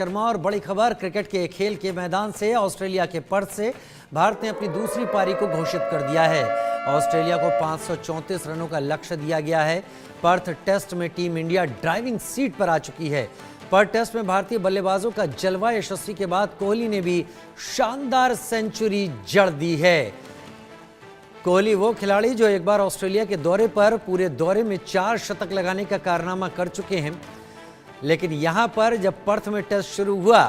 शर्मा और बड़ी खबर क्रिकेट के खेल के मैदान से ऑस्ट्रेलिया के पर्थ से भारत ने अपनी दूसरी पारी को घोषित कर दिया है। ऑस्ट्रेलिया को 534 रनों का लक्ष्य दिया गया है। पर्थ टेस्ट में टीम इंडिया ड्राइविंग सीट पर आ चुकी है। पर्थ टेस्ट में भारतीय बल्लेबाजों का जलवा यशस्वी के बाद कोहली ने भी शानदार सेंचुरी जड़ दी है। कोहली वो खिलाड़ी जो एक बार ऑस्ट्रेलिया के दौरे पर पूरे दौरे में 4 शतक लगाने का कारनामा कर चुके हैं, लेकिन यहां पर जब पर्थ में टेस्ट शुरू हुआ,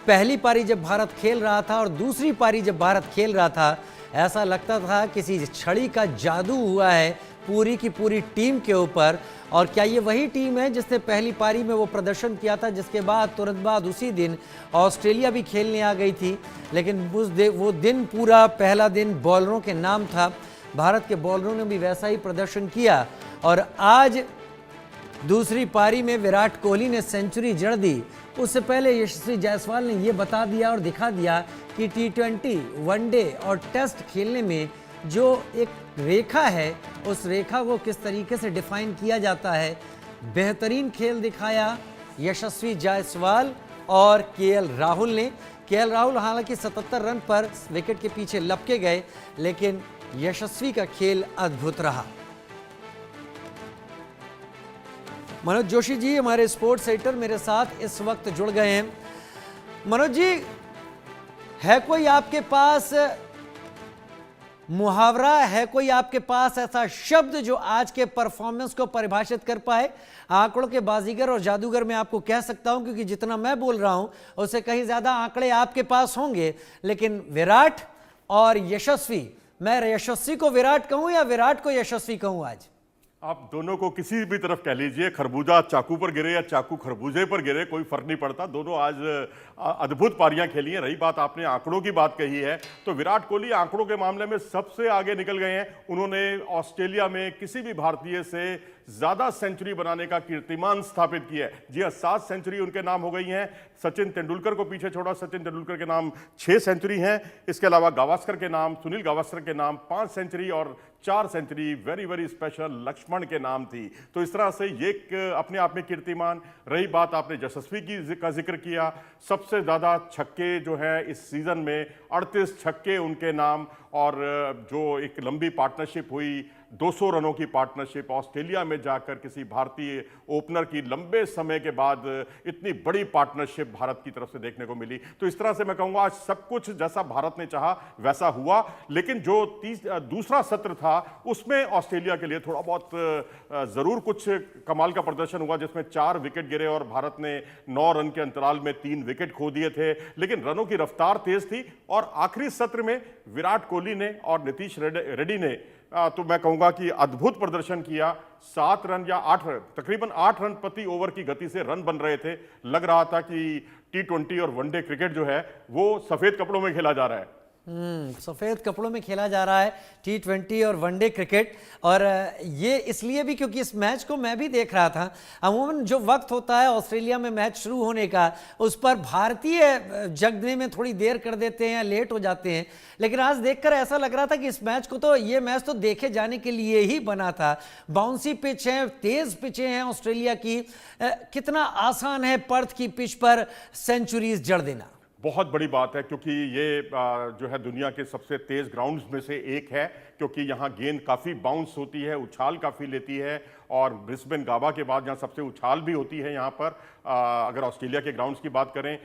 पहली पारी जब भारत खेल रहा था और दूसरी पारी जब भारत खेल रहा था, ऐसा लगता था किसी छड़ी का जादू हुआ है पूरी की पूरी टीम के ऊपर। और क्या ये वही टीम है जिसने पहली पारी में वो प्रदर्शन किया था, जिसके बाद तुरंत बाद उसी दिन ऑस्ट्रेलिया भी खेलने आ गई थी। लेकिन वो दिन पूरा पहला दिन बॉलरों के नाम था। भारत के बॉलरों ने भी वैसा ही प्रदर्शन किया और आज दूसरी पारी में विराट कोहली ने सेंचुरी जड़ दी। उससे पहले यशस्वी जायसवाल ने यह बता दिया और दिखा दिया कि टी20, वनडे और टेस्ट खेलने में जो एक रेखा है, उस रेखा को किस तरीके से डिफाइन किया जाता है। बेहतरीन खेल दिखाया यशस्वी जायसवाल और केएल राहुल ने। केएल राहुल हालांकि 77 रन पर विकेट के पीछे लपके गए, लेकिन यशस्वी का खेल अद्भुत रहा। मनोज जोशी जी हमारे स्पोर्ट्स एडिटर मेरे साथ इस वक्त जुड़ गए हैं। मनोज जी, है कोई आपके पास मुहावरा, है कोई आपके पास ऐसा शब्द जो आज के परफॉर्मेंस को परिभाषित कर पाए? आंकड़ों के बाजीगर और जादूगर मैं आपको कह सकता हूं, क्योंकि जितना मैं बोल रहा हूं उससे कहीं ज्यादा आंकड़े आपके पास होंगे। लेकिन विराट और यशस्वी, मैं यशस्वी को विराट कहूं या विराट को यशस्वी कहूं? आज आप दोनों को किसी भी तरफ कह लीजिए, खरबूजा चाकू पर गिरे या चाकू खरबूजे पर गिरे, कोई फर्क नहीं पड़ता। दोनों आज अद्भुत पारियां खेली हैं। रही बात, आपने आंकड़ों की बात कही है, तो विराट कोहली आंकड़ों के मामले में सबसे आगे निकल गए हैं। उन्होंने ऑस्ट्रेलिया में किसी भी भारतीय से ज्यादा सेंचुरी बनाने का कीर्तिमान स्थापित किया है। जी हां, 7 सेंचुरी उनके नाम हो गई हैं। सचिन तेंदुलकर को पीछे छोड़ा, सचिन तेंदुलकर के नाम 6 सेंचुरी हैं। इसके अलावा गावस्कर के नाम, सुनील गावस्कर के नाम 5 सेंचुरी और 4 century very very special Laxman के नाम थी। तो इस तरह से ये अपने आप में कीर्तिमान। रही बात, आपने यशस्वी का जिक्र किया, सबसे ज्यादा छक्के जो है इस सीजन में 38 छक्के उनके नाम। और जो एक लंबी पार्टनरशिप हुई, 200 रनों की पार्टनरशिप, ऑस्ट्रेलिया में जाकर किसी भारतीय ओपनर की लंबे समय के बाद इतनी बड़ी पार्टनरशिप भारत की तरफ से देखने को मिली। तो इस तरह से मैं कहूंगा आज सब कुछ जैसा भारत ने चाहा वैसा हुआ। लेकिन जो दूसरा सत्र था उसमें ऑस्ट्रेलिया के लिए थोड़ा बहुत जरूर कुछ कमाल का प्रदर्शन हुआ, जिसमें 4 विकेट गिरे और भारत ने 9 रन के अंतराल में 3 विकेट खो दिए थे। लेकिन रनों की रफ्तार तेज थी और आखिरी सत्र में विराट कोहली ने और नीतीश रेड्डी ने तो मैं कहूंगा कि अद्भुत प्रदर्शन किया। 7 रन या 8 रन, तकरीबन 8 रन प्रति ओवर की गति से रन बन रहे थे। लग रहा था कि टी20 और वनडे क्रिकेट जो है वो सफेद कपड़ों में खेला जा रहा है। सफ़ेद कपड़ों में खेला जा रहा है टी20 और वनडे क्रिकेट। और ये इसलिए भी क्योंकि इस मैच को मैं भी देख रहा था। अमूमन जो वक्त होता है ऑस्ट्रेलिया में मैच शुरू होने का, उस पर भारतीय जगने में थोड़ी देर कर देते हैं, लेट हो जाते हैं। लेकिन आज देखकर ऐसा लग रहा था कि इस मैच को तो, ये मैच तो देखे जाने के लिए ही बना था। बाउंसी पिच है, तेज पिचें हैं ऑस्ट्रेलिया की। कितना आसान है पर्थ की पिच पर सेंचुरीज जड़ देना? बहुत बड़ी बात है, क्योंकि ये जो है दुनिया के सबसे तेज ग्राउंड्स में से एक है, क्योंकि यहाँ गेंद काफ़ी बाउंस होती है, उछाल काफ़ी लेती है। और ब्रिस्बेन गाबा के बाद यहाँ सबसे उछाल भी होती है यहाँ पर। अगर ऑस्ट्रेलिया के ग्राउंड्स की बात करें,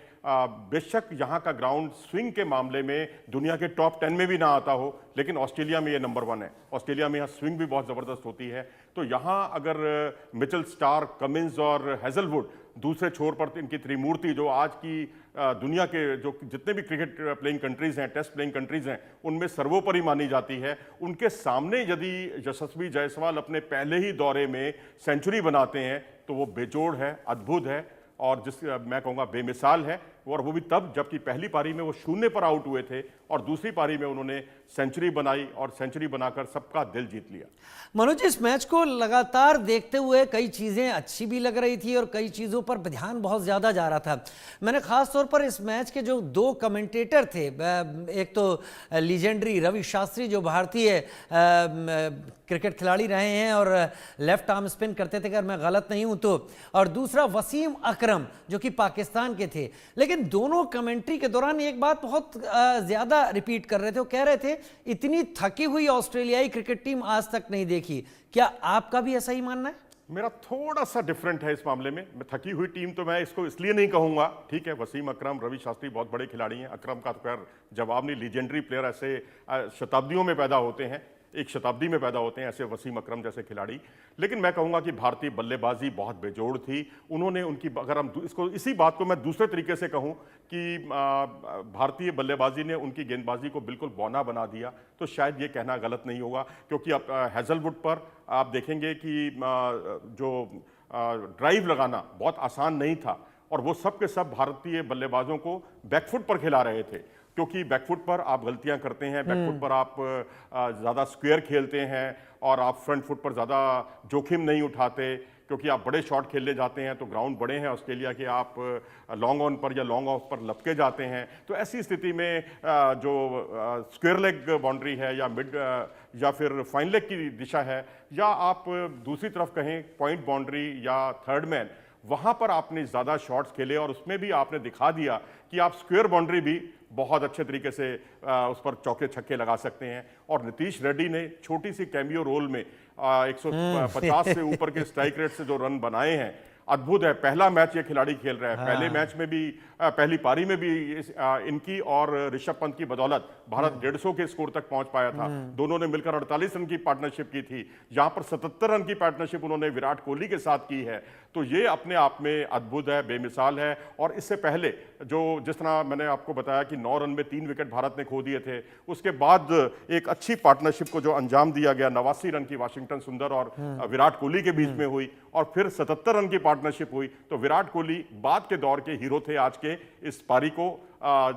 बेशक यहाँ का ग्राउंड स्विंग के मामले में दुनिया के टॉप 10 में भी ना आता हो, लेकिन ऑस्ट्रेलिया में ये नंबर 1 है। ऑस्ट्रेलिया में यहाँ स्विंग भी बहुत ज़बरदस्त होती है। तो यहाँ अगर मिचेल स्टार्क, कमिंस और हेजलवुड, दूसरे छोर पर इनकी त्रिमूर्ति, जो आज की दुनिया के जो जितने भी क्रिकेट प्लेइंग कंट्रीज हैं, टेस्ट प्लेइंग कंट्रीज हैं, उनमें सर्वोपरि मानी जाती है। उनके सामने यदि यशस्वी जायसवाल अपने पहले ही दौरे में सेंचुरी बनाते हैं तो वो बेजोड़ है, अद्भुत है और मैं कहूँगा बेमिसाल है। और वो भी तब जबकि पहली पारी में वो 0 पर आउट हुए थे और दूसरी पारी में उन्होंने सेंचुरी बनाई और सेंचुरी बनाकर सबका दिल जीत लिया। मनोज, इस मैच को लगातार देखते हुए कई चीज़ें अच्छी भी लग रही थी और कई चीज़ों पर ध्यान बहुत ज़्यादा जा रहा था। मैंने ख़ास तौर पर इस मैच के जो 2 कमेंटेटर थे, एक तो लीजेंडरी रवि शास्त्री जो भारतीय क्रिकेट खिलाड़ी रहे हैं और लेफ्ट आर्म स्पिन करते थे अगर मैं गलत नहीं हूँ तो, और दूसरा वसीम अकरम अकरम जो कि पाकिस्तान के थे। लेकिन दोनों कमेंट्री के दौरान एक बात बहुत ज्यादा रिपीट कर रहे थे, वो कह रहे थे इतनी थकी हुई ऑस्ट्रेलियाई क्रिकेट टीम आज तक नहीं देखी। क्या आपका भी ऐसा ही मानना है? मेरा थोड़ा सा डिफरेंट है इस मामले में। मैं थकी हुई टीम तो मैं इसको इसलिए नहीं कहूंगा, ठीक है, वसीम अकरम, रवि शास्त्री बहुत बड़े खिलाड़ी हैं, अकरम का तो खैर जवाब नहीं, लीजेंडरी प्लेयर ऐसे शताब्दियों में पैदा होते हैं, एक शताब्दी में पैदा होते हैं ऐसे वसीम अकरम जैसे खिलाड़ी। लेकिन मैं कहूंगा कि भारतीय बल्लेबाजी बहुत बेजोड़ थी। उन्होंने उनकी, अगर हम इसको इसी बात को मैं दूसरे तरीके से कहूं कि भारतीय बल्लेबाजी ने उनकी गेंदबाजी को बिल्कुल बौना बना दिया, तो शायद ये कहना गलत नहीं होगा। क्योंकि अब हैजलवुड पर आप देखेंगे कि जो ड्राइव लगाना बहुत आसान नहीं था, और वो सब के सब भारतीय बल्लेबाजों को बैकफुट पर खिला रहे थे। क्योंकि बैकफुट पर आप गलतियां करते हैं, बैकफुट पर आप ज़्यादा स्क्वायर खेलते हैं, और आप फ्रंट फुट पर ज़्यादा जोखिम नहीं उठाते, क्योंकि आप बड़े शॉट खेलने जाते हैं तो ग्राउंड बड़े हैं ऑस्ट्रेलिया के, आप लॉन्ग ऑन पर या लॉन्ग ऑफ पर लपके जाते हैं। तो ऐसी स्थिति में जो स्क्वायर लेग बाउंड्री है या मिड या फिर फाइन लेग की दिशा है, या आप दूसरी तरफ कहें पॉइंट बाउंड्री या थर्ड मैन, वहां पर आपने ज़्यादा शॉट्स खेले, और उसमें भी आपने दिखा दिया कि आप स्क्वायर बाउंड्री भी बहुत अच्छे तरीके से उस पर चौके छक्के लगा सकते हैं। और नीतीश रेड्डी ने छोटी सी कैमियो रोल में 150 से ऊपर के स्ट्राइक रेट से जो रन बनाए हैं, अद्भुत है। पहला मैच ये खिलाड़ी खेल रहा है, पहले मैच में भी, पहली पारी में भी इनकी और ऋषभ पंत की बदौलत भारत 150 के स्कोर तक पहुंच पाया था। दोनों ने मिलकर 48 रन की पार्टनरशिप की थी, यहां पर 77 रन की पार्टनरशिप उन्होंने विराट कोहली के साथ की है। तो ये अपने आप में अद्भुत है, बेमिसाल है। और इससे पहले जो जिस तरह मैंने आपको बताया कि 9 रन में 3 विकेट भारत ने खो दिए थे, उसके बाद एक अच्छी पार्टनरशिप को जो अंजाम दिया गया, 89 रन की वाशिंगटन सुंदर और विराट कोहली के बीच में हुई, और फिर 77 रन की पार्टनरशिप हुई। तो विराट कोहली बाद के दौर के हीरो थे आज के इस पारी को।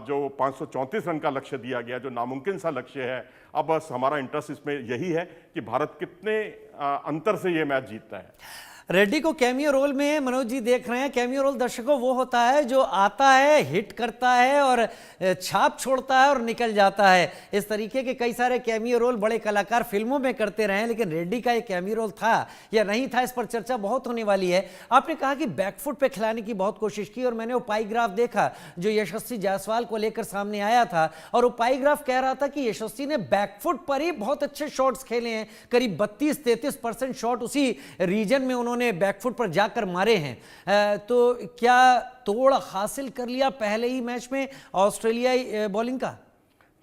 जो 534 रन का लक्ष्य दिया गया, जो नामुमकिन सा लक्ष्य है, अब बस हमारा इंटरेस्ट इसमें यही है कि भारत कितने अंतर से ये मैच जीतता है। रेड्डी को कैमियो रोल में मनोज जी देख रहे हैं। कैमियो रोल दर्शकों वो होता है जो आता है, हिट करता है और छाप छोड़ता है और निकल जाता है। इस तरीके के कई सारे कैमियो रोल बड़े कलाकार फिल्मों में करते रहे हैं, लेकिन रेड्डी का एक कैमियो रोल था या नहीं था, इस पर चर्चा बहुत होने वाली है। आपने कहा कि बैकफुट पे खिलाने की बहुत कोशिश की, और मैंने वो पाई ग्राफ देखा जो यशस्वी जायसवाल को लेकर सामने आया था, और वो पाई ग्राफ कह रहा था कि यशस्वी ने बैकफुट पर ही बहुत अच्छे शॉट्स खेले हैं। करीब 32-33% शॉट उसी रीजन में उन्होंने बैकफुट पर जाकर मारे हैं। तो क्या तोड़ हासिल कर लिया पहले ही मैच में ऑस्ट्रेलियाई बॉलिंग का?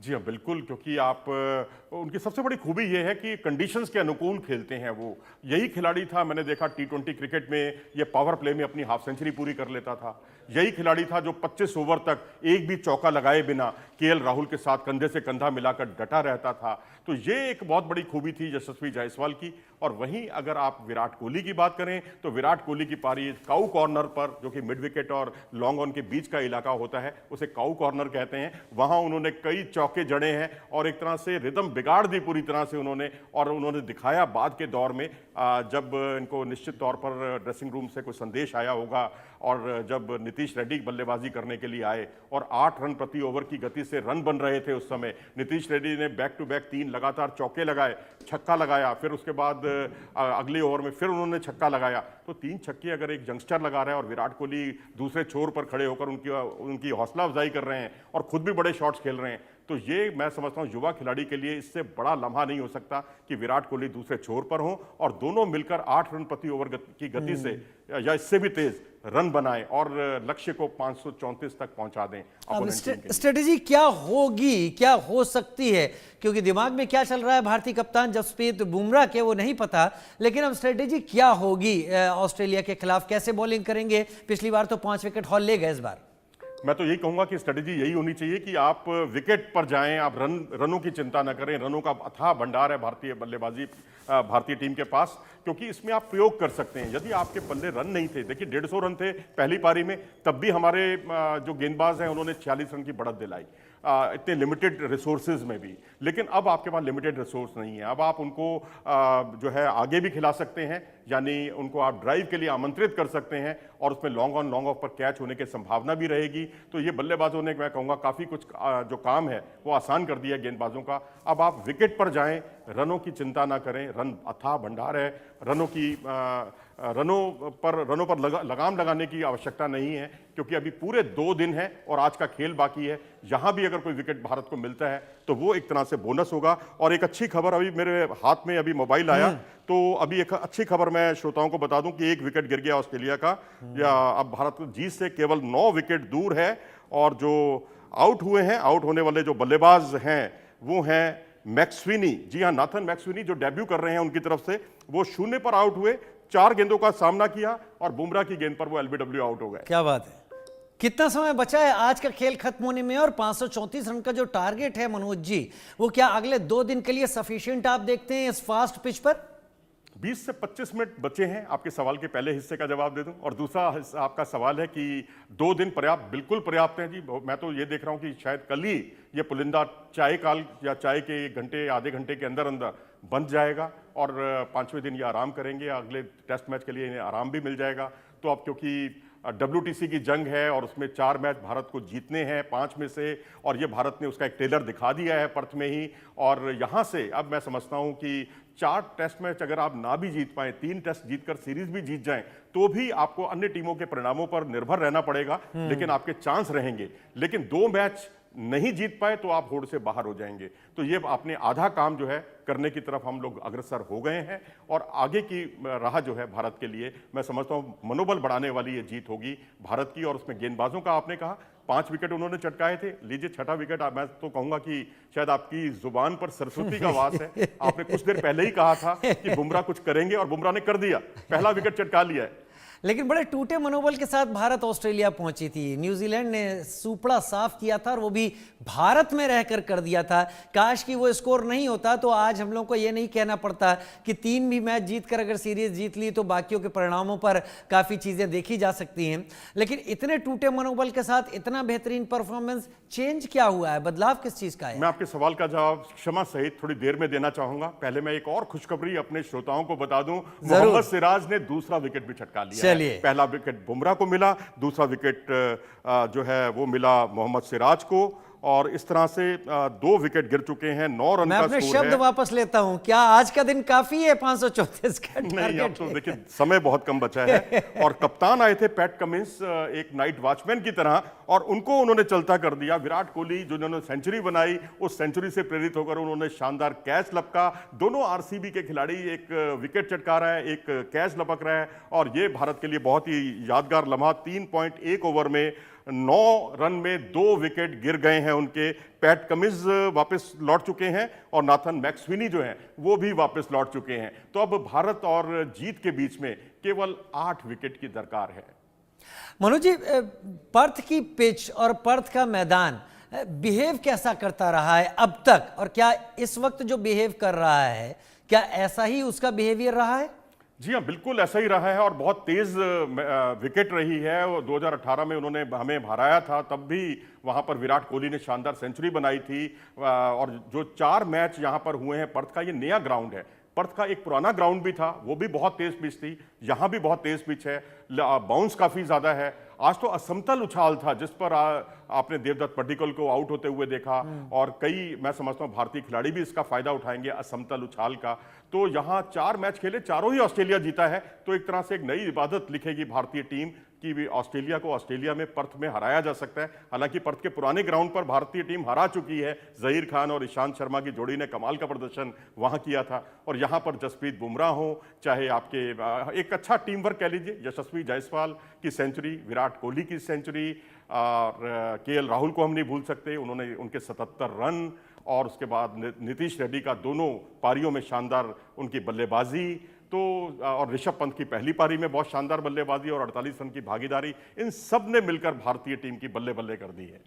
जी हाँ, बिल्कुल। क्योंकि आप उनकी सबसे बड़ी खूबी ये है कि कंडीशंस के अनुकूल खेलते हैं वो। यही खिलाड़ी था, मैंने देखा T20 क्रिकेट में ये पावर प्ले में अपनी हाफ सेंचुरी पूरी कर लेता था। यही खिलाड़ी था जो 25 ओवर तक एक भी चौका लगाए बिना केएल राहुल के साथ कंधे से कंधा मिलाकर डटा रहता था। तो ये एक बहुत बड़ी खूबी थी यशस्वी जायसवाल की। और वहीं अगर आप विराट कोहली की बात करें तो विराट कोहली की पारी काऊ कॉर्नर पर, जो कि मिड विकेट और लॉन्ग ऑन के बीच का इलाका होता है, उसे काऊ कॉर्नर कहते हैं, वहां उन्होंने कई चौके जड़े हैं और एक तरह से रिदम बिगाड़ दी पूरी तरह से उन्होंने। और उन्होंने दिखाया बाद के दौर में, जब इनको निश्चित तौर पर ड्रेसिंग रूम से कोई संदेश आया होगा और जब नीतीश रेड्डी बल्लेबाजी करने के लिए आए और 8 रन प्रति ओवर की गति से रन बन रहे थे उस समय, नीतीश रेड्डी ने बैक टू बैक 3 लगातार चौके लगाए, छक्का लगाया, फिर उसके बाद अगले ओवर में फिर उन्होंने छक्का लगाया। तो 3 छक्के अगर एक यंगस्टर लगा रहा है और विराट कोहली दूसरे छोर पर खड़े होकर उनकी हौसला अफजाई कर रहे हैं और खुद भी बड़े शॉट्स खेल रहे हैं, तो ये मैं समझता हूं युवा खिलाड़ी के लिए इससे बड़ा लम्हा नहीं हो सकता कि विराट कोहली दूसरे छोर पर हो और दोनों मिलकर 8 रन प्रति ओवर की गति से या इससे भी तेज रन बनाएं और लक्ष्य को 534 तक पहुंचा दें। अब स्ट्रेटेजी क्या होगी, क्या हो सकती है, क्योंकि दिमाग में क्या चल रहा है भारतीय कप्तान जसप्रीत बुमराह के वो नहीं पता, लेकिन अब स्ट्रेटेजी क्या होगी ऑस्ट्रेलिया के खिलाफ, कैसे बॉलिंग करेंगे? पिछली बार तो 5 विकेट हॉल ले गए, इस बार मैं तो यही कहूंगा कि स्ट्रेटेजी यही होनी चाहिए कि आप विकेट पर जाएं, आप रनों की चिंता न करें। रनों का अथाह भंडार है भारतीय बल्लेबाजी, भारतीय टीम के पास, क्योंकि इसमें आप प्रयोग कर सकते हैं। यदि आपके पल्ले रन नहीं थे, देखिए 150 रन थे पहली पारी में, तब भी हमारे जो गेंदबाज हैं उन्होंने 46 रन की बढ़त दिलाई, इतने लिमिटेड रिसोर्सेज में भी। लेकिन अब आपके पास लिमिटेड रिसोर्स नहीं है, अब आप उनको जो है आगे भी खिला सकते हैं, यानी उनको आप ड्राइव के लिए आमंत्रित कर सकते हैं और उसमें लॉन्ग ऑन लॉन्ग ऑफ पर कैच होने की संभावना भी रहेगी। तो ये बल्लेबाजों ने, मैं कहूँगा, काफ़ी कुछ जो काम है वो आसान कर दिया गेंदबाजों का। अब आप विकेट पर जाएं, रनों की चिंता ना करें, रन अथाह भंडार है, रनों की रनों पर लगाम लगाने की आवश्यकता नहीं है, क्योंकि अभी पूरे 2 दिन है और आज का खेल बाकी है। यहां भी अगर कोई विकेट भारत को मिलता है तो वो एक तरह से बोनस होगा। और एक अच्छी खबर, अभी मेरे हाथ में अभी मोबाइल आया, तो अभी एक अच्छी खबर मैं श्रोताओं को बता दूं कि 1 विकेट गिर गया ऑस्ट्रेलिया का, या अब भारत जीत से केवल 9 विकेट दूर है। और जो आउट हुए हैं, आउट होने वाले जो बल्लेबाज हैं वो हैं मैक्सविनी, जी हाँ, नाथन मैक्सविनी, जो डेब्यू कर रहे हैं उनकी तरफ से। वो 0 पर आउट हुए, 4 गेंदों का सामना किया और बुमराह की गेंद पर वो एलबीडब्ल्यू आउट हो गए। क्या बात है। कितना समय बचा है आज का खेल खत्म होने में, और 534 रन का जो टारगेट है मनोज जी, वो क्या अगले 2 दिन के लिए सफिशिएंट आप देखते हैं इस फास्ट पिच पर? 20 से 25 मिनट बचे हैं। आपके सवाल के पहले हिस्से का जवाब दे दूं, और दूसरा हिस्सा आपका सवाल है कि 2 दिन पर्याप्त, बिल्कुल पर्याप्त है जी। मैं तो ये देख रहा हूं कि शायद कल ही ये पुलिंदा चाय काल या चाय के 1 घंटे आधे घंटे के अंदर अंदर बन जाएगा, और 5वें दिन ये आराम करेंगे। अगले टेस्ट मैच के लिए इन्हें आराम भी मिल जाएगा। तो अब क्योंकि WTC की जंग है और उसमें 4 मैच भारत को जीतने हैं 5 में से, और ये भारत ने उसका एक टेलर दिखा दिया है पर्थ में ही। और यहाँ से अब मैं समझता हूँ कि 4 टेस्ट मैच अगर आप ना भी जीत पाए, 3 टेस्ट जीतकर सीरीज भी जीत जाएं, तो भी आपको अन्य टीमों के परिणामों पर निर्भर रहना पड़ेगा, लेकिन आपके चांस रहेंगे। लेकिन 2 मैच नहीं जीत पाए तो आप होड़ से बाहर हो जाएंगे। तो ये आपने आधा काम जो है करने की तरफ हम लोग अग्रसर हो गए हैं, और आगे की राह जो है भारत के लिए मैं समझता हूं मनोबल बढ़ाने वाली ये जीत होगी भारत की। और उसमें गेंदबाजों का आपने कहा 5 विकेट उन्होंने चटकाए थे, लीजिए 6ठा विकेट। मैं तो कहूंगा कि शायद आपकी जुबान पर सरस्वती का वास है। आपने कुछ देर पहले ही कहा था कि बुमराह कुछ करेंगे, और बुमराह ने कर दिया, पहला विकेट चटका लिया है। लेकिन बड़े टूटे मनोबल के साथ भारत ऑस्ट्रेलिया पहुंची थी। न्यूजीलैंड ने सुपड़ा साफ किया था, और वो भी भारत में रहकर कर दिया था। काश कि वो स्कोर नहीं होता तो आज हम लोग को ये नहीं कहना पड़ता कि 3 भी मैच जीतकर अगर सीरीज जीत ली तो बाकियों के परिणामों पर काफ़ी चीज़ें देखी जा सकती हैं। लेकिन इतने टूटे मनोबल के साथ इतना बेहतरीन परफॉर्मेंस, चेंज क्या हुआ है, बदलाव किस चीज़ का है? मैं आपके सवाल का जवाब क्षमा सहित थोड़ी देर में देना चाहूंगा। पहले मैं एक और खुशखबरी अपने श्रोताओं को बता दूं, मोहम्मद सिराज ने दूसरा विकेट भी चटका लिया। पहला विकेट बुमराह को मिला, दूसरा विकेट जो है वो मिला मोहम्मद सिराज को, और इस तरह से 2 विकेट गिर चुके हैं। 9 रन का स्कोर है। मैं अपने शब्द वापस लेता हूं, क्या आज का दिन काफी है 534 का टारगेट? नहीं, अब तो देखिए समय बहुत कम बचा है। और कप्तान आए थे पैट कमिंस, एक नाइट वॉचमैन की तरह, और उनको उन्होंने चलता कर दिया। विराट कोहली जिन्होंने सेंचुरी बनाई, उस सेंचुरी से प्रेरित होकर उन्होंने शानदार कैच लपका। दोनों RCB के खिलाड़ी, एक विकेट चटका रहा है, एक कैच लपक रहा है, और ये भारत के लिए बहुत ही यादगार लम्हा। 3.1 ओवर में 9 रन में 2 विकेट गिर गए हैं उनके। पैट कमिंस वापस लौट चुके हैं, और नाथन मैक्सविनी जो हैं वो भी वापस लौट चुके हैं। तो अब भारत और जीत के बीच में केवल 8 विकेट की दरकार है। मनोज जी, पर्थ की पिच और पर्थ का मैदान बिहेव कैसा करता रहा है अब तक, और क्या इस वक्त जो बिहेव कर रहा है क्या ऐसा ही उसका बिहेवियर रहा है? जी हाँ, बिल्कुल ऐसा ही रहा है, और बहुत तेज विकेट रही है। 2018 में उन्होंने हमें हराया था, तब भी वहां पर विराट कोहली ने शानदार सेंचुरी बनाई थी। और जो 4 मैच यहां पर हुए हैं, पर्थ का ये नया ग्राउंड है। पर्थ का एक पुराना ग्राउंड भी था, वो भी बहुत तेज पिच थी। यहां भी बहुत तेज पिच है, बाउंस काफी ज्यादा है। आज तो असमतल उछाल था, जिस पर आपने देवदत्त पड्डीकल को आउट होते हुए देखा, और कई, मैं समझता हूं भारतीय खिलाड़ी भी इसका फायदा उठाएंगे असमतल उछाल का। तो यहां 4 मैच खेले, चारों ही ऑस्ट्रेलिया जीता है। तो एक तरह से एक नई इबादत लिखेगी भारतीय टीम कि भी ऑस्ट्रेलिया को ऑस्ट्रेलिया में पर्थ में हराया जा सकता है। हालांकि पर्थ के पुराने ग्राउंड पर भारतीय टीम हरा चुकी है। जहीर खान और ईशांत शर्मा की जोड़ी ने कमाल का प्रदर्शन वहां किया था, और यहां पर जसप्रीत बुमराह हो, चाहे आपके एक अच्छा टीम वर्क कह लीजिए, यशस्वी जायसवाल की सेंचुरी, विराट कोहली की सेंचुरी, और KL राहुल को हम नहीं भूल सकते, उन्होंने उनके 77 रन, और उसके बाद नीतीश रेड्डी का दोनों पारियों में शानदार उनकी बल्लेबाजी, तो और ऋषभ पंत की पहली पारी में बहुत शानदार बल्लेबाजी और 48 रन की भागीदारी, इन सब ने मिलकर भारतीय टीम की बल्ले बल्ले कर दी है।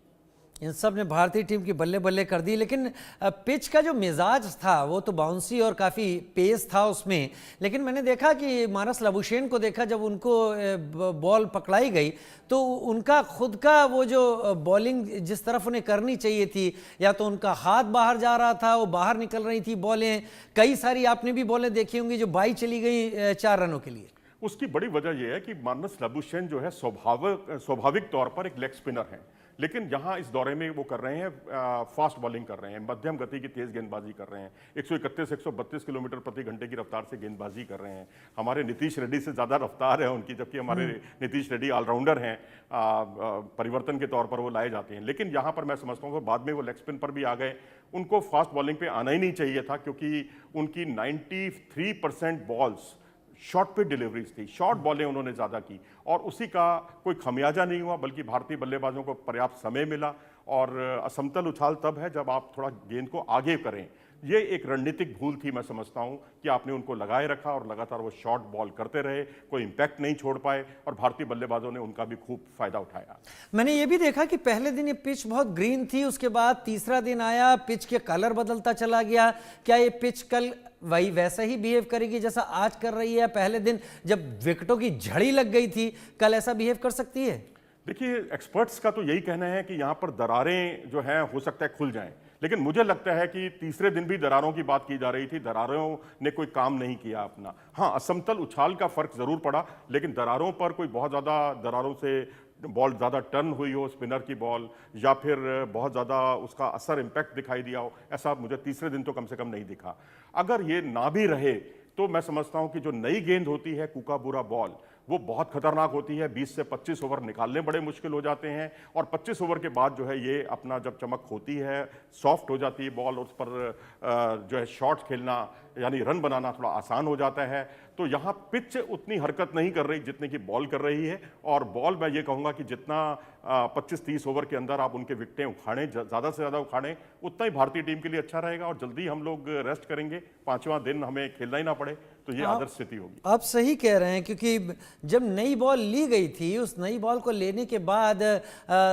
इन सब ने भारतीय टीम की बल्ले बल्ले कर दी। लेकिन पिच का जो मिजाज था वो तो बाउंसी और काफ़ी पेस था उसमें। लेकिन मैंने देखा कि मानस लाबुशेन को देखा, जब उनको बॉल पकड़ाई गई तो उनका खुद का वो जो बॉलिंग जिस तरफ उन्हें करनी चाहिए थी, या तो उनका हाथ बाहर जा रहा था, वो बाहर निकल रही थी बॉलें। कई सारी आपने भी बॉलें देखी होंगी जो बाई चली गई 4 रनों के लिए। उसकी बड़ी वजह यह है कि मानस लाबुशेन जो है स्वाभाविक तौर पर एक लेग स्पिनर है, लेकिन यहाँ इस दौरे में वो कर रहे हैं फास्ट बॉलिंग कर रहे हैं, मध्यम गति की तेज गेंदबाजी कर रहे हैं, 131-132 किलोमीटर प्रति घंटे की रफ्तार से गेंदबाजी कर रहे हैं। हमारे नीतीश रेड्डी से ज़्यादा रफ्तार है उनकी, जबकि हमारे नीतीश रेड्डी ऑलराउंडर हैं, परिवर्तन के तौर पर वो लाए जाते हैं। लेकिन यहाँ पर मैं समझता हूँ कि बाद में वो लेग स्पिन पर भी आ गए, उनको फास्ट बॉलिंग पे आना ही नहीं चाहिए था, क्योंकि उनकी 93% बॉल्स शॉर्ट पे डिलीवरीज थी, शॉर्ट बॉलें उन्होंने ज़्यादा की और उसी का कोई खमियाजा नहीं हुआ, बल्कि भारतीय बल्लेबाजों को पर्याप्त समय मिला। और असमतल उछाल तब है जब आप थोड़ा गेंद को आगे करें। ये एक रणनीतिक भूल थी, मैं समझता हूं कि आपने उनको लगाए रखा और लगातार वो शॉर्ट बॉल करते रहे, कोई इंपैक्ट नहीं छोड़ पाए और भारतीय बल्लेबाजों ने उनका भी खूब फायदा उठाया। मैंने ये भी देखा कि पहले दिन ये पिच बहुत ग्रीन थी, उसके बाद तीसरा दिन आया, पिच के कलर बदलता चला गया। क्या ये पिच कल वही वैसा ही बिहेव करेगी जैसा आज कर रही है? पहले दिन जब विकेटों की झड़ी लग गई थी, कल ऐसा बिहेव कर सकती है? देखिए, एक्सपर्ट्स का तो यही कहना है कि यहाँ पर दरारें जो हैं हो सकता है खुल जाएं, लेकिन मुझे लगता है कि तीसरे दिन भी दरारों की बात की जा रही थी, दरारों ने कोई काम नहीं किया अपना। हाँ, असमतल उछाल का फर्क जरूर पड़ा, लेकिन दरारों पर कोई बहुत ज़्यादा दरारों से बॉल ज़्यादा टर्न हुई हो, स्पिनर की बॉल, या फिर बहुत ज़्यादा उसका असर इम्पैक्ट दिखाई दिया हो, ऐसा मुझे तीसरे दिन तो कम से कम नहीं दिखा। अगर ये ना भी रहे तो मैं समझता हूं कि जो नई गेंद होती है कूकाबूरा बॉल, वो बहुत खतरनाक होती है। 20 से 25 ओवर निकालने बड़े मुश्किल हो जाते हैं और 25 ओवर के बाद जो है ये अपना जब चमक होती है, सॉफ्ट हो जाती है बॉल, उस पर जो है शॉट्स खेलना यानी रन बनाना थोड़ा आसान हो जाता है। तो यहाँ पिच उतनी हरकत नहीं कर रही जितने की बॉल कर रही है, और बॉल मैं ये कहूँगा कि जितना 25-30 ओवर के अंदर आप उनके विकेटें उखाड़ें, ज़्यादा से ज़्यादा उखाड़ें, उतना ही भारतीय टीम के लिए अच्छा रहेगा और जल्दी हम लोग रेस्ट करेंगे, 5वां दिन हमें खेलना ही ना पड़े, तो ये आदर्श स्थिति होगी। आप सही कह रहे हैं, क्योंकि जब नई बॉल ली गई थी, उस नई बॉल को लेने के बाद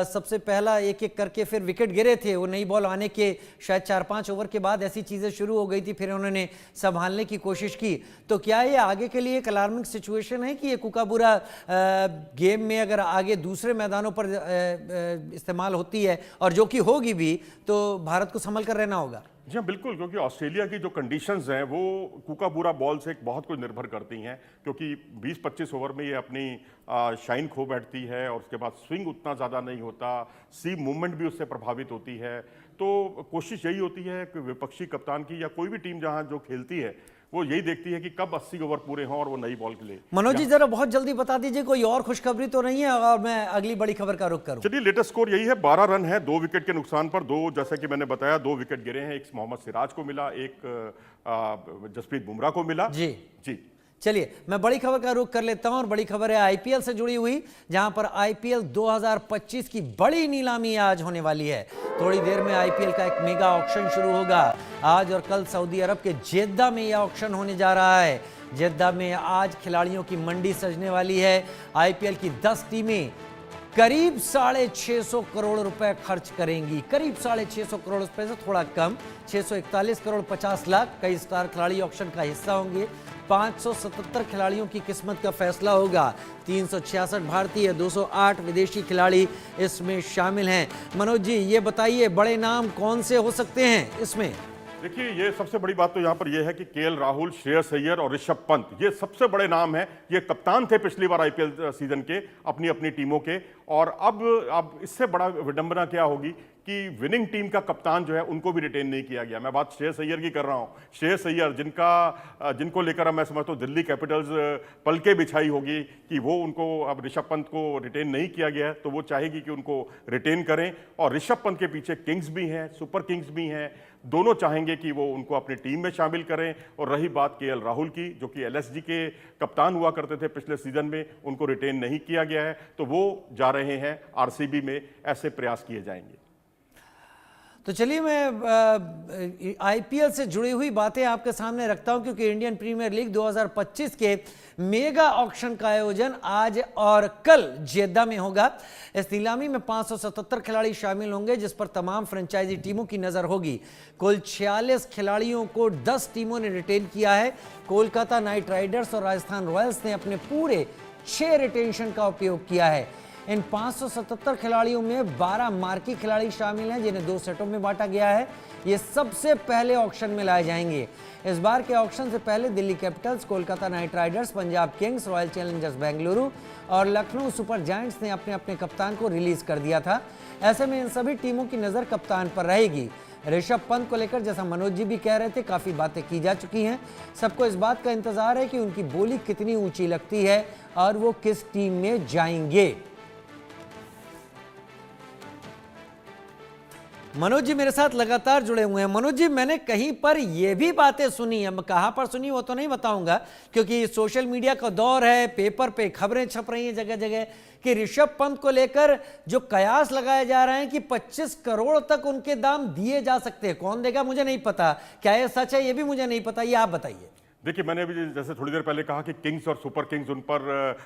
सबसे पहला एक एक करके फिर विकेट गिरे थे। वो नई बॉल आने के शायद 4-5 ओवर के बाद ऐसी चीज़ें शुरू हो गई थी, फिर उन्होंने संभालने की कोशिश की। तो क्या ये आगे के लिए एक अलार्मिंग सिचुएशन है कि ये कूकाबूरा गेम में अगर आगे दूसरे मैदानों पर इस्तेमाल होती है, और जो कि होगी भी, तो भारत को संभल कर रहना होगा? जी हाँ, बिल्कुल, क्योंकि ऑस्ट्रेलिया की जो कंडीशंस हैं वो कूकाबूरा बॉल से बहुत कुछ निर्भर करती हैं, क्योंकि 20-25 ओवर में ये अपनी शाइन खो बैठती है और उसके बाद स्विंग उतना ज़्यादा नहीं होता, सी मूवमेंट भी उससे प्रभावित होती है। तो कोशिश यही होती है कि विपक्षी कप्तान की या कोई भी टीम जहाँ जो खेलती है वो यही देखती है कि कब 80 ओवर पूरे हों और वो नई बॉल के लिए। मनोज जी, जरा बहुत जल्दी बता दीजिए, कोई और खुशखबरी तो नहीं है और मैं अगली बड़ी खबर का रुख करूं? चलिए, लेटेस्ट स्कोर यही है, 12 रन है 2 विकेट के नुकसान पर। दो, जैसा कि मैंने बताया, 2 विकेट गिरे हैं, एक मोहम्मद सिराज को मिला, एक जसप्रीत बुमराह को मिला। जी जी, चलिए, मैं बड़ी खबर का रुख कर लेता हूं और बड़ी खबर है आईपीएल से जुड़ी हुई, जहां पर आईपीएल 2025 की बड़ी नीलामी आज होने वाली है। थोड़ी देर में आईपीएल का एक मेगा ऑक्शन शुरू होगा। आज और कल सऊदी अरब के जेद्दा में यह ऑक्शन होने जा रहा है। जेद्दा में आज खिलाड़ियों की मंडी सजने वाली है। आईपीएल की 10 टीमें करीब 650 करोड़ रुपए खर्च करेंगी। करीब 650 करोड़ रुपए से थोड़ा कम, 641 करोड़ 50 लाख। कई स्टार खिलाड़ी ऑक्शन का हिस्सा होंगे। 577 खिलाड़ियों की किस्मत का फैसला होगा। 366 भारतीय, 208 विदेशी खिलाड़ी इसमें शामिल हैं। मनोज जी, ये बताइए, बड़े नाम कौन से हो सकते हैं इसमें? देखिए, ये सबसे बड़ी बात तो यहाँ पर यह है कि केएल राहुल, श्रेयस अय्यर और ऋषभ पंत, ये सबसे बड़े नाम हैं। ये कप्तान थे पिछली बार आईपीएल सीजन के अपनी अपनी टीमों के, और अब इससे बड़ा विडंबना क्या होगी कि विनिंग टीम का कप्तान जो है उनको भी रिटेन नहीं किया गया। मैं बात श्रेयस अय्यर की कर रहा हूँ। श्रेयस अय्यर जिनको लेकर मैं समझता हूँ दिल्ली कैपिटल्स पलके बिछाई होगी कि वो उनको, अब ऋषभ पंत को रिटेन नहीं किया गया है तो वो चाहेगी कि उनको रिटेन करें। और ऋषभ पंत के पीछे किंग्स भी हैं, सुपर किंग्स भी हैं, दोनों चाहेंगे कि वो उनको अपनी टीम में शामिल करें। और रही बात केएल राहुल की, जो कि एलएसजी के कप्तान हुआ करते थे पिछले सीजन में, उनको रिटेन नहीं किया गया है, तो वो जा रहे हैं आरसीबी में। ऐसे प्रयास किए जाएंगे। तो चलिए, मैं आईपीएल से जुड़ी हुई बातें आपके सामने रखता हूं, क्योंकि इंडियन प्रीमियर लीग 2025 के मेगा ऑक्शन का आयोजन आज और कल जेद्दा में होगा। इस नीलामी में 577 खिलाड़ी शामिल होंगे, जिस पर तमाम फ्रेंचाइजी टीमों की नजर होगी। कुल 46 खिलाड़ियों को 10 टीमों ने रिटेन किया है। कोलकाता नाइट राइडर्स और राजस्थान रॉयल्स ने अपने पूरे 6 रिटेंशन का उपयोग किया है। इन 577 खिलाड़ियों में 12 मार्की खिलाड़ी शामिल हैं जिन्हें 2 सेटों में बांटा गया है। ये सबसे पहले ऑक्शन में लाए जाएंगे। इस बार के ऑक्शन से पहले Delhi Capitals, Kolkata night Riders, Punjab Kings, royal Challengers Bengaluru और लखनऊ सुपर जायंट्स ने अपने अपने कप्तान को रिलीज कर दिया था। ऐसे में इन सभी टीमों की नजर कप्तान पर रहेगी। ऋषभ पंत को लेकर, जैसा मनोज जी भी कह रहे थे, काफी बातें की जा चुकी हैं। सबको इस बात का इंतजार है कि उनकी बोली कितनी ऊंची लगती है और वो किस टीम में जाएंगे। मनोज जी मेरे साथ लगातार जुड़े हुए हैं। मनोज जी, मैंने कहीं पर यह भी बातें सुनी है, मैं कहां पर सुनी वो तो नहीं बताऊंगा क्योंकि सोशल मीडिया का दौर है, पेपर पे खबरें छप रही हैं जगह जगह कि ऋषभ पंत को लेकर जो कयास लगाए जा रहे हैं कि 25 करोड़ तक उनके दाम दिए जा सकते हैं। कौन देगा मुझे नहीं पता, क्या ये सच है ये भी मुझे नहीं पता, ये आप बताइए। देखिए, मैंने अभी जैसे थोड़ी देर पहले कहा कि किंग्स और सुपर किंग्स उन पर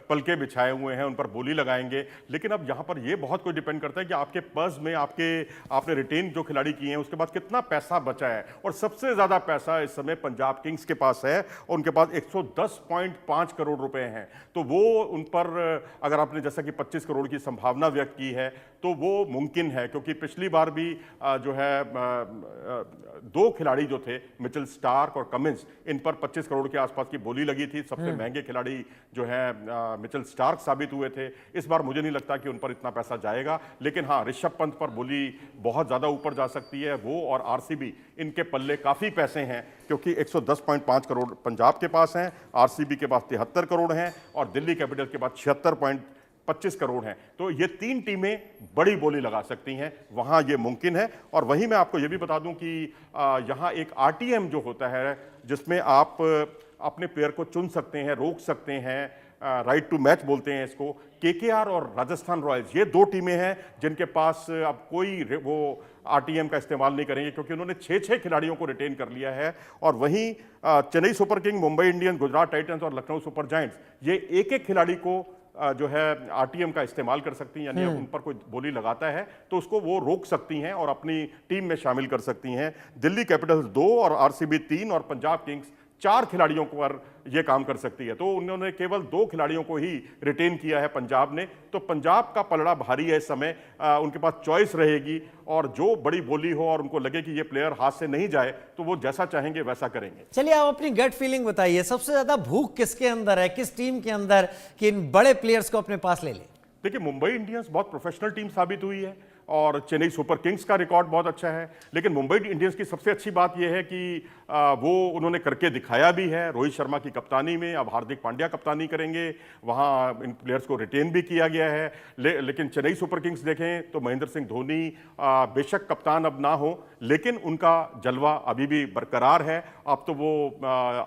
पलके बिछाए हुए हैं, उन पर बोली लगाएंगे, लेकिन अब यहाँ पर ये बहुत कुछ डिपेंड करता है कि आपके पर्स में आपने रिटेन जो खिलाड़ी किए हैं उसके बाद कितना पैसा बचा है। और सबसे ज़्यादा पैसा इस समय पंजाब किंग्स के पास है और उनके पास 110.5 करोड़ रुपए हैं। तो वो उन पर अगर आपने जैसा कि 25 करोड़ की संभावना व्यक्त की है तो वो मुमकिन है, क्योंकि पिछली बार भी जो है 2 खिलाड़ी जो थे, मिचेल स्टार्क और कमिंस, इन पर 25 करोड़ के आसपास की बोली लगी थी। सबसे महंगे खिलाड़ी जो है मिचेल स्टार्क साबित हुए थे। इस बार मुझे नहीं लगता कि उन पर इतना पैसा जाएगा, लेकिन हाँ, ऋषभ पंत पर बोली बहुत ज़्यादा ऊपर जा सकती है। वो और आरसीबी, इनके पल्ले काफ़ी पैसे हैं, क्योंकि 110.5 करोड़ पंजाब के पास हैं, आरसीबी के पास 73 करोड़ हैं और दिल्ली कैपिटल के पास 76.25 करोड़ हैं। तो ये 3 टीमें बड़ी बोली लगा सकती हैं, वहां ये मुमकिन है। और वहीं मैं आपको ये भी बता दूं कि यहां एक आरटीएम जो होता है, जिसमें आप अपने प्लेयर को चुन सकते हैं, रोक सकते हैं, राइट टू मैच बोलते हैं इसको। केकेआर और राजस्थान रॉयल्स, ये 2 टीमें हैं जिनके पास अब कोई वो आरटीएम का इस्तेमाल नहीं करेंगे, क्योंकि उन्होंने 6 खिलाड़ियों को रिटेन कर लिया है। और वहीं Chennai super king, Mumbai Indians, Gujarat Titans और लखनऊ सुपर जायंट्स, ये एक खिलाड़ी को जो है आरटीएम का इस्तेमाल कर सकती हैं, यानी उन पर कोई बोली लगाता है तो उसको वो रोक सकती हैं और अपनी टीम में शामिल कर सकती हैं। दिल्ली कैपिटल्स 2 और आरसीबी 3 और पंजाब किंग्स 4 खिलाड़ियों पर ये काम कर सकती है। तो उन्होंने केवल 2 खिलाड़ियों को ही रिटेन किया है पंजाब ने। तो पंजाब का पलड़ा भारी है इस समय, उनके पास चॉइस रहेगी और जो बड़ी बोली हो और उनको लगे कि ये प्लेयर हाथ से नहीं जाए तो वो जैसा चाहेंगे वैसा करेंगे। चलिए, आप अपनी गट फीलिंग बताइए, सबसे ज्यादा भूख किसके अंदर है, किस टीम के अंदर कि इन बड़े प्लेयर्स को अपने पास ले ले? देखिए, मुंबई इंडियंस बहुत प्रोफेशनल टीम साबित हुई है और चेन्नई सुपर किंग्स का रिकॉर्ड बहुत अच्छा है, लेकिन मुंबई इंडियंस की सबसे अच्छी बात यह है कि वो उन्होंने करके दिखाया भी है। रोहित शर्मा की कप्तानी में अब हार्दिक पांड्या कप्तानी करेंगे, वहाँ इन प्लेयर्स को रिटेन भी किया गया है। लेकिन चेन्नई सुपर किंग्स देखें तो महेंद्र सिंह धोनी बेशक कप्तान अब ना हो, लेकिन उनका जलवा अभी भी बरकरार है। अब तो वो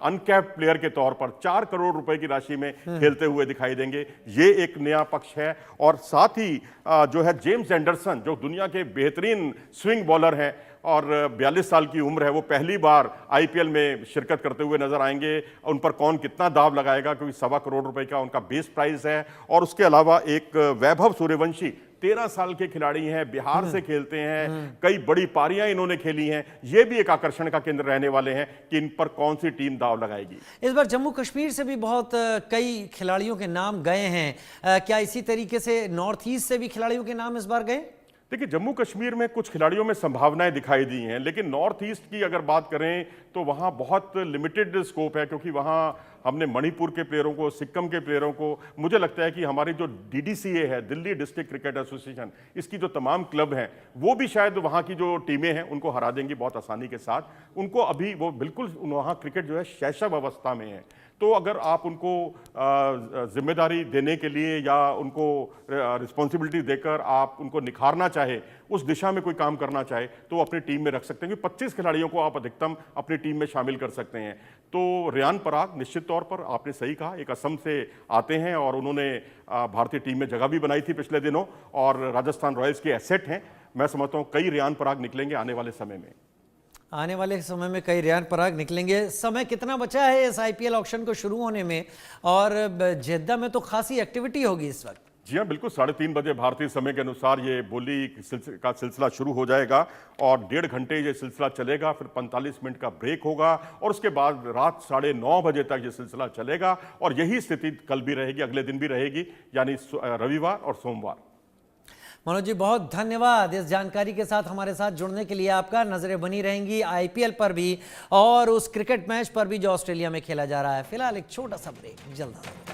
अनकैप्ड प्लेयर के तौर पर 4 करोड़ रुपए की राशि में खेलते हुए दिखाई देंगे। ये एक नया पक्ष है। और साथ ही जो है जेम्स एंडरसन, जो दुनिया के बेहतरीन स्विंग बॉलर हैं और 42 साल की उम्र है, वो पहली बार आईपीएल में शिरकत करते हुए नजर आएंगे। उन पर कौन कितना दाव लगाएगा, क्योंकि 1.25 करोड़ रुपए का उनका बेस प्राइस है। और उसके अलावा एक वैभव सूर्यवंशी 13 साल के खिलाड़ी हैं, बिहार से खेलते हैं, कई बड़ी पारियां इन्होंने खेली हैं। ये भी एक आकर्षण का केंद्र रहने वाले हैं कि इन पर कौन सी टीम दाव लगाएगी। इस बार जम्मू कश्मीर से भी बहुत कई खिलाड़ियों के नाम गए हैं, क्या इसी तरीके से नॉर्थ ईस्ट से भी खिलाड़ियों के नाम इस बार गए? देखिए, जम्मू कश्मीर में कुछ खिलाड़ियों में संभावनाएं दिखाई दी हैं, लेकिन नॉर्थ ईस्ट की अगर बात करें तो वहाँ बहुत लिमिटेड स्कोप है, क्योंकि वहाँ हमने मणिपुर के प्लेयरों को, सिक्किम के प्लेयरों को, मुझे लगता है कि हमारी जो डीडीसीए है, दिल्ली डिस्ट्रिक्ट क्रिकेट एसोसिएशन, इसकी जो तमाम क्लब हैं वो भी शायद वहाँ की जो टीमें हैं उनको हरा देंगी बहुत आसानी के साथ। उनको अभी वो बिल्कुल वहाँ क्रिकेट जो है शैशव अवस्था में है। तो अगर आप उनको जिम्मेदारी देने के लिए या उनको रिस्पॉन्सिबिलिटी देकर आप उनको निखारना चाहे, उस दिशा में कोई काम करना चाहे, तो अपनी टीम में रख सकते हैं कि 25 खिलाड़ियों को आप अधिकतम अपनी टीम में शामिल कर सकते हैं। तो रियान पराग निश्चित तौर पर, आपने सही कहा, एक असम से आते हैं और उन्होंने भारतीय टीम में जगह भी बनाई थी पिछले दिनों और राजस्थान रॉयल्स के एसेट हैं। मैं समझता हूँ कई रियान पराग निकलेंगे आने वाले समय में। आने वाले समय में कई रियान पराग निकलेंगे। समय कितना बचा है इस आईपीएल ऑक्शन को शुरू होने में? और जेद्दा में तो खासी एक्टिविटी होगी इस वक्त। जी हाँ, बिल्कुल 3:30 बजे भारतीय समय के अनुसार ये बोली का सिलसिला शुरू हो जाएगा और 1.5 घंटे ये सिलसिला चलेगा, फिर 45 मिनट का ब्रेक होगा और उसके बाद रात 9:30 बजे तक ये सिलसिला चलेगा और यही स्थिति कल भी रहेगी, अगले दिन भी रहेगी, यानी रविवार और सोमवार। मनोज जी, बहुत धन्यवाद इस जानकारी के साथ हमारे साथ जुड़ने के लिए। आपका नजरें बनी रहेंगी आईपीएल पर भी और उस क्रिकेट मैच पर भी जो ऑस्ट्रेलिया में खेला जा रहा है। फिलहाल एक छोटा सा ब्रेक, जल्द